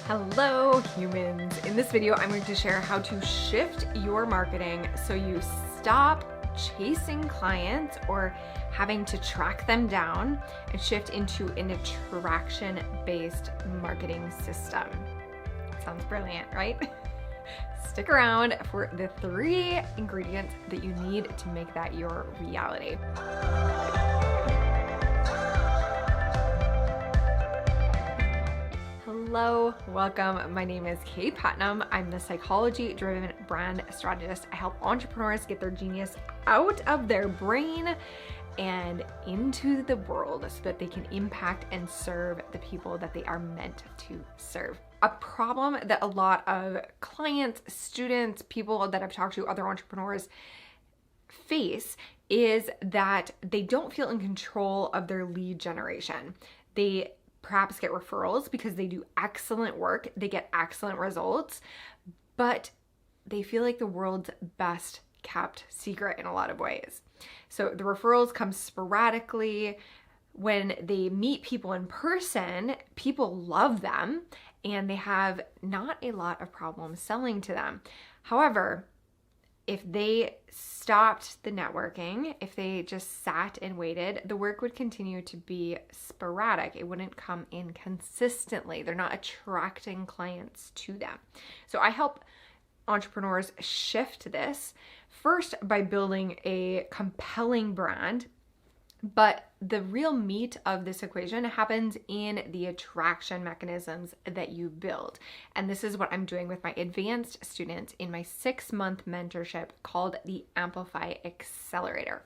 Hello humans! In this video, I'm going to share how to shift your marketing so you stop chasing clients or having to track them down and shift into an attraction-based marketing system. Sounds brilliant, right? Stick around for the 3 ingredients that you need to make that your reality. Hello, welcome. My name is Kaye Putnam. I'm the psychology-driven brand strategist. I help entrepreneurs get their genius out of their brain and into the world so that they can impact and serve the people that they are meant to serve. A problem that a lot of clients, students, people that I've talked to, other entrepreneurs face is that they don't feel in control of their lead generation. They perhaps get referrals because they do excellent work, they get excellent results, but they feel like the world's best kept secret in a lot of ways. So the referrals come sporadically. When they meet people in person, people love them and they have not a lot of problems selling to them. However, if they stopped the networking, if they just sat and waited, the work would continue to be sporadic. It wouldn't come in consistently. They're not attracting clients to them. So I help entrepreneurs shift this first by building a compelling brand. But the real meat of this equation happens in the attraction mechanisms that you build. And this is what I'm doing with my advanced students in my 6-month mentorship called the Amplify Accelerator.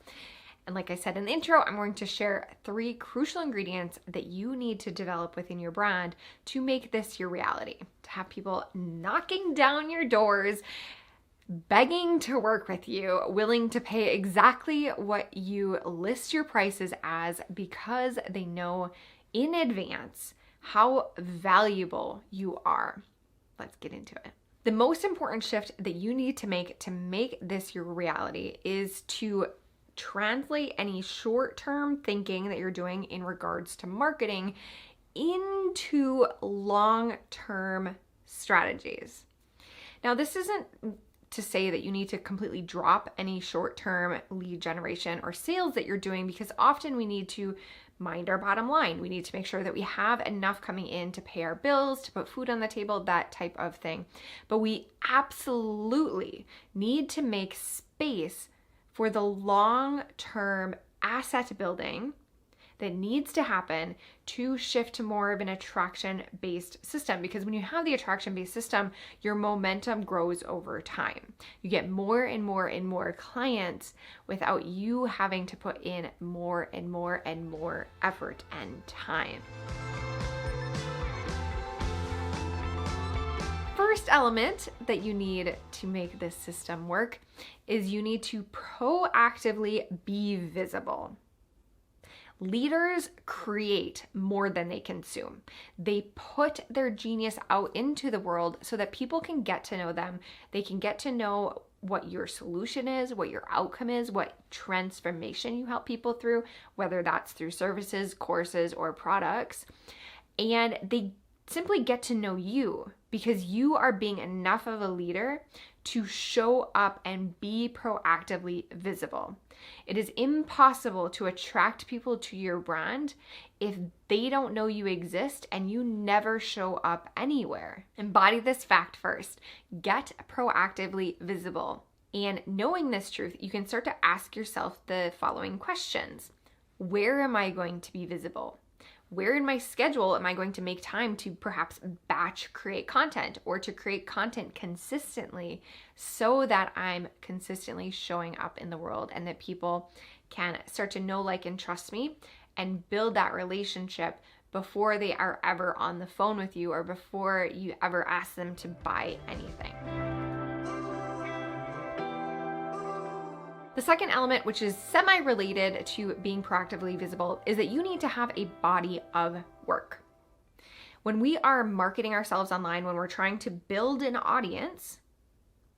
And like I said in the intro, I'm going to share 3 crucial ingredients that you need to develop within your brand to make this your reality, to have people knocking down your doors, begging to work with you, willing to pay exactly what you list your prices as because they know in advance how valuable you are. Let's get into it. The most important shift that you need to make this your reality is to translate any short-term thinking that you're doing in regards to marketing into long-term strategies. Now, this isn't to say that you need to completely drop any short-term lead generation or sales that you're doing, because often we need to mind our bottom line. We need to make sure that we have enough coming in to pay our bills, to put food on the table, that type of thing. But we absolutely need to make space for the long-term asset building that needs to happen to shift to more of an attraction-based system. Because when you have the attraction-based system, your momentum grows over time. You get more and more and more clients without you having to put in more and more and more effort and time. First element that you need to make this system work is you need to proactively be visible. Leaders create more than they consume. They put their genius out into the world so that people can get to know them. They can get to know what your solution is, what your outcome is, what transformation you help people through, whether that's through services, courses, or products. And they simply get to know you because you are being enough of a leader to show up and be proactively visible. It is impossible to attract people to your brand if they don't know you exist and you never show up anywhere. Embody this fact first. Get proactively visible. And knowing this truth, you can start to ask yourself the following questions. Where am I going to be visible? Where in my schedule am I going to make time to perhaps batch create content or to create content consistently so that I'm consistently showing up in the world and that people can start to know, like, and trust me and build that relationship before they are ever on the phone with you or before you ever ask them to buy anything. The second element, which is semi-related to being proactively visible, is that you need to have a body of work. When we are marketing ourselves online, when we're trying to build an audience,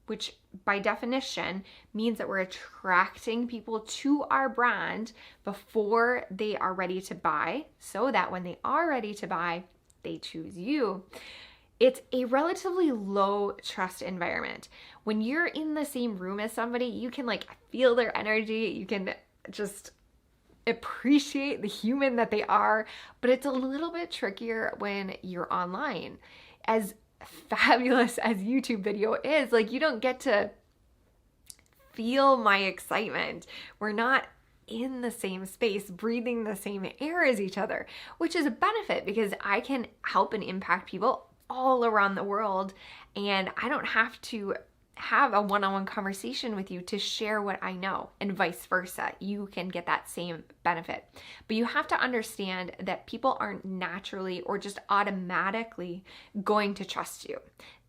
which by definition means that we're attracting people to our brand before they are ready to buy, so that when they are ready to buy, they choose you. It's a relatively low trust environment. When you're in the same room as somebody, you can like feel their energy, you can just appreciate the human that they are, but it's a little bit trickier when you're online. As fabulous as YouTube video is, like, you don't get to feel my excitement. We're not in the same space, breathing the same air as each other, which is a benefit because I can help and impact people all around the world, and I don't have to have a one-on-one conversation with you to share what I know, and vice versa. You can get that same benefit. But you have to understand that people aren't naturally or just automatically going to trust you.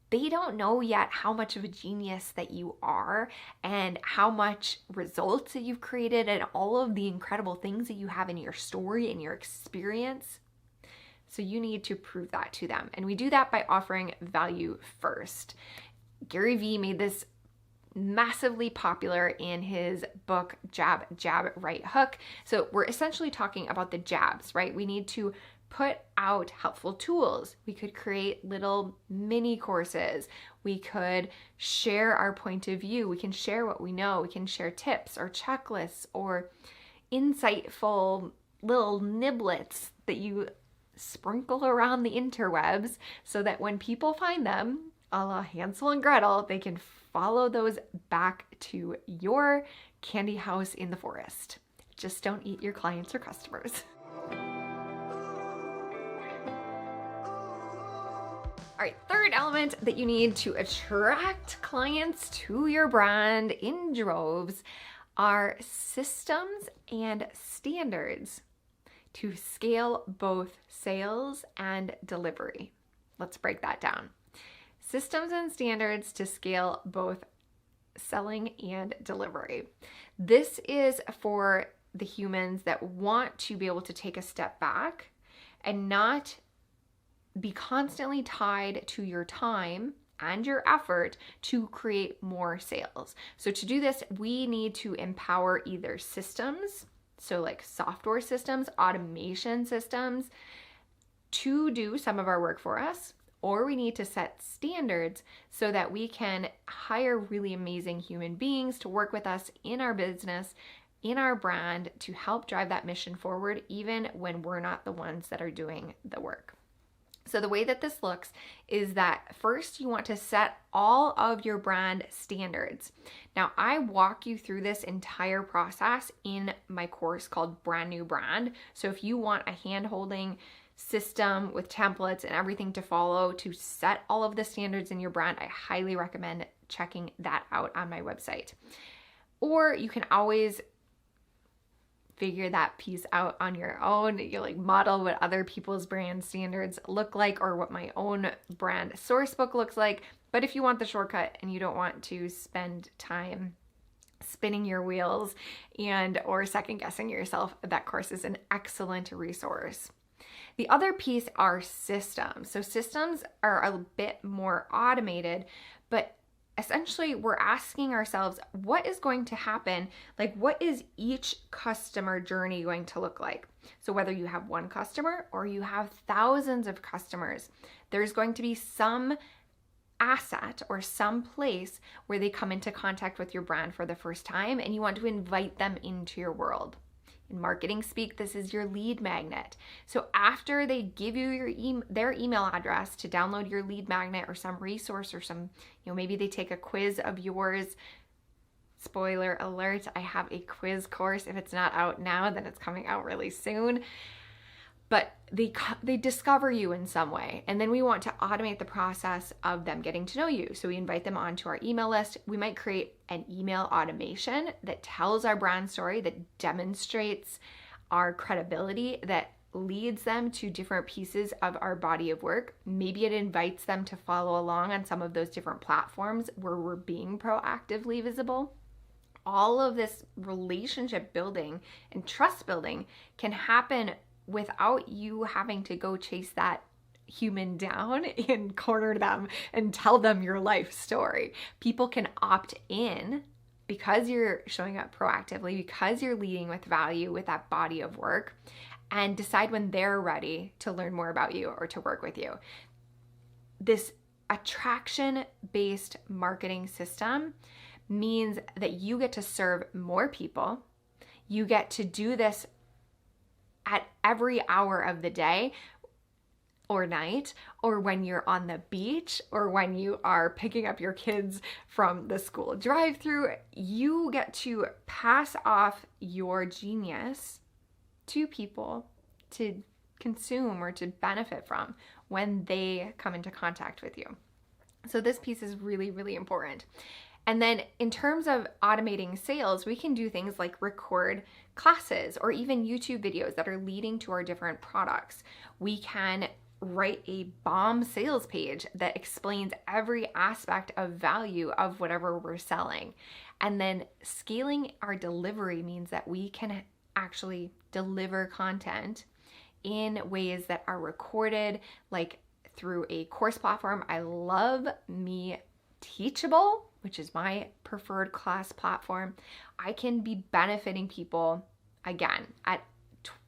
They don't know yet how much of a genius that you are and how much results that you've created and all of the incredible things that you have in your story and your experience. So you need to prove that to them. And we do that by offering value first. Gary Vee made this massively popular in his book, Jab, Jab, Right Hook. So we're essentially talking about the jabs, right? We need to put out helpful tools. We could create little mini courses. We could share our point of view. We can share what we know. We can share tips or checklists or insightful little niblets that you sprinkle around the interwebs so that when people find them, a la Hansel and Gretel, they can follow those back to your candy house in the forest. Just don't eat your clients or customers. All right, third element that you need to attract clients to your brand in droves are systems and standards to scale both sales and delivery. Let's break that down. Systems and standards to scale both selling and delivery. This is for the humans that want to be able to take a step back and not be constantly tied to your time and your effort to create more sales. So to do this, we need to empower either systems, so like software systems, automation systems, to do some of our work for us, or we need to set standards so that we can hire really amazing human beings to work with us in our business, in our brand, to help drive that mission forward, even when we're not the ones that are doing the work. So the way that this looks is that first you want to set all of your brand standards. Now, I walk you through this entire process in my course called Brand New Brand. So if you want a hand-holding system with templates and everything to follow to set all of the standards in your brand, I highly recommend checking that out on my website. Or you can always figure that piece out on your own. You like model what other people's brand standards look like or what my own brand source book looks like. But if you want the shortcut and you don't want to spend time spinning your wheels and or second guessing yourself, that course is an excellent resource. The other piece are systems. So systems are a bit more automated, but essentially we're asking ourselves, what is going to happen? Like, what is each customer journey going to look like? So whether you have one customer or you have thousands of customers, there's going to be some asset or some place where they come into contact with your brand for the first time, and you want to invite them into your world. In marketing speak, this is your lead magnet. So after they give you their email address to download your lead magnet or some resource or some, maybe they take a quiz of yours. Spoiler alert, I have a quiz course. If it's not out now, then it's coming out really soon. But they discover you in some way. And then we want to automate the process of them getting to know you. So we invite them onto our email list. We might create an email automation that tells our brand story, that demonstrates our credibility, that leads them to different pieces of our body of work. Maybe it invites them to follow along on some of those different platforms where we're being proactively visible. All of this relationship building and trust building can happen without you having to go chase that human down and corner them and tell them your life story. People can opt in because you're showing up proactively, because you're leading with value with that body of work, and decide when they're ready to learn more about you or to work with you. this attraction-based marketing system means that you get to serve more people. You get to do this at every hour of the day or night, or when you're on the beach, or when you are picking up your kids from the school drive-through. You get to pass off your genius to people to consume or to benefit from when they come into contact with you. So this piece is really, really important. And then in terms of automating sales, we can do things like record classes or even YouTube videos that are leading to our different products. We can write a bomb sales page that explains every aspect of value of whatever we're selling. And then scaling our delivery means that we can actually deliver content in ways that are recorded, like through a course platform. I love Me Teachable, which is my preferred class platform. I can be benefiting people, again, at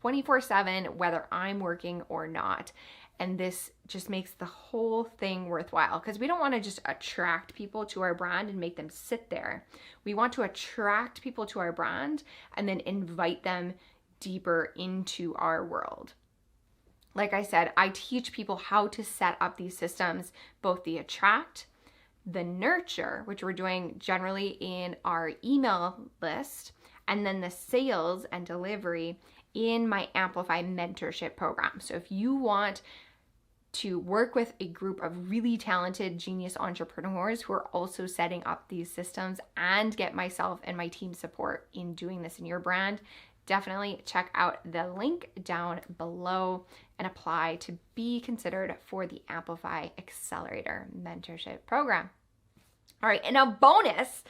24/7, whether I'm working or not. And this just makes the whole thing worthwhile, because we don't want to just attract people to our brand and make them sit there. We want to attract people to our brand and then invite them deeper into our world. Like I said, I teach people how to set up these systems, both the attract, the nurture, which we're doing generally in our email list, and then the sales and delivery in my Amplify mentorship program. So if you want to work with a group of really talented genius entrepreneurs who are also setting up these systems and get myself and my team support in doing this in your brand, definitely check out the link down below and apply to be considered for the Amplify Accelerator mentorship program. All right, and now bonus.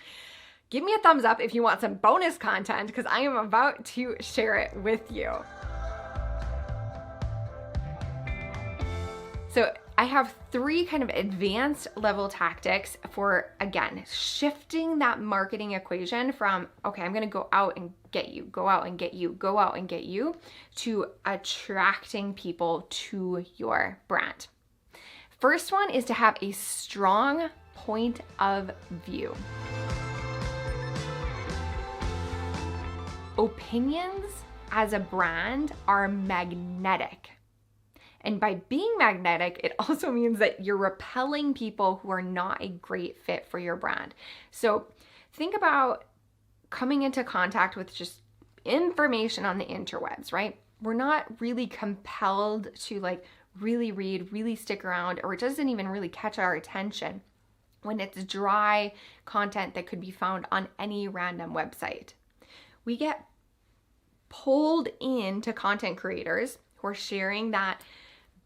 Give me a thumbs up if you want some bonus content, because I am about to share it with you. So I have 3 kind of advanced level tactics for, again, shifting that marketing equation from, okay, I'm gonna go out and get you, go out and get you, go out and get you, to attracting people to your brand. First one is to have a strong point of view. Opinions as a brand are magnetic. And by being magnetic, it also means that you're repelling people who are not a great fit for your brand. So think about coming into contact with just information on the interwebs, right? We're not really compelled to like really read, really stick around, or it doesn't even really catch our attention when it's dry content that could be found on any random website. We get pulled into content creators who are sharing that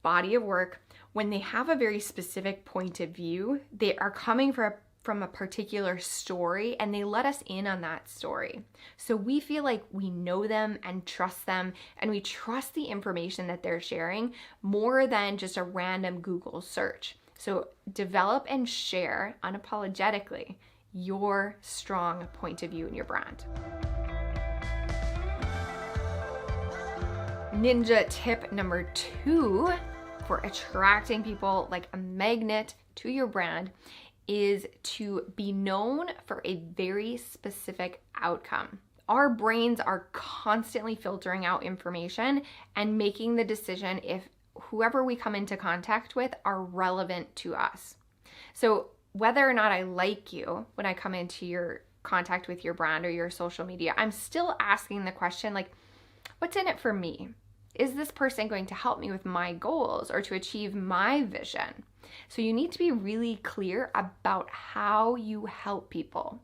body of work when they have a very specific point of view. They are coming from a particular story, and they let us in on that story. So we feel like we know them and trust them, and we trust the information that they're sharing more than just a random Google search. So develop and share unapologetically your strong point of view in your brand. Ninja tip number 2 for attracting people like a magnet to your brand is to be known for a very specific outcome. Our brains are constantly filtering out information and making the decision if whoever we come into contact with are relevant to us. So whether or not I like you when I come into your contact with your brand or your social media, I'm still asking the question, like, what's in it for me? Is this person going to help me with my goals or to achieve my vision? So you need to be really clear about how you help people.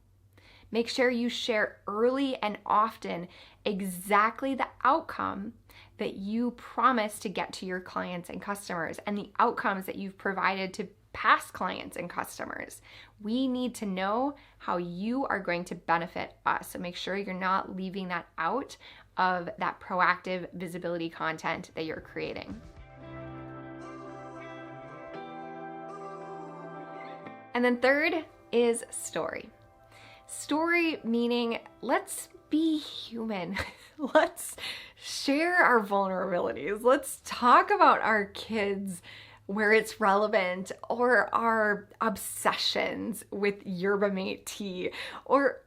Make sure you share early and often exactly the outcome that you promise to get to your clients and customers, and the outcomes that you've provided to past clients and customers. We need to know how you are going to benefit us. So make sure you're not leaving that out of that proactive visibility content that you're creating. And then third is story. Story meaning let's be human. Let's share our vulnerabilities. Let's talk about our kids' where it's relevant, or our obsessions with yerba mate tea, or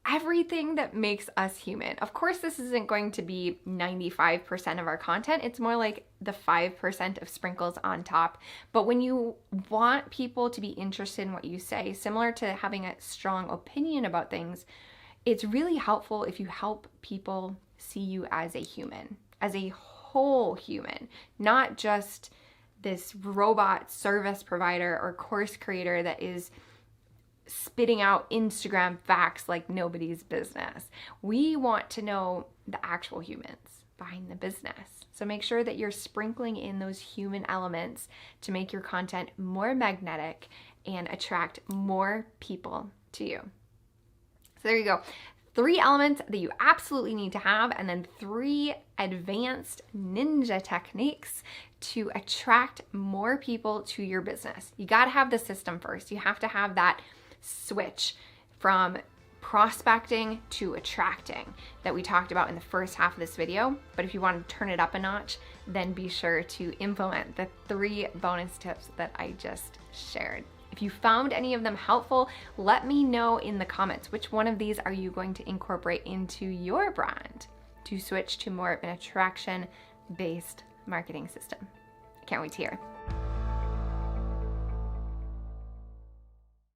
everything that makes us human. Of course, this isn't going to be 95% of our content. It's more like the 5% of sprinkles on top. But when you want people to be interested in what you say, similar to having a strong opinion about things, it's really helpful if you help people see you as a human, as a whole human, not just this robot service provider or course creator that is spitting out Instagram facts like nobody's business. We want to know the actual humans behind the business. So make sure that you're sprinkling in those human elements to make your content more magnetic and attract more people to you. So there you go. 3 elements that you absolutely need to have, and then 3 advanced ninja techniques to attract more people to your business. You got to have the system first. You have to have that switch from prospecting to attracting that we talked about in the first half of this video. But if you want to turn it up a notch, then be sure to implement the 3 bonus tips that I just shared. If you found any of them helpful, let me know in the comments which one of these are you going to incorporate into your brand to switch to more of an attraction-based marketing system. I can't wait to hear.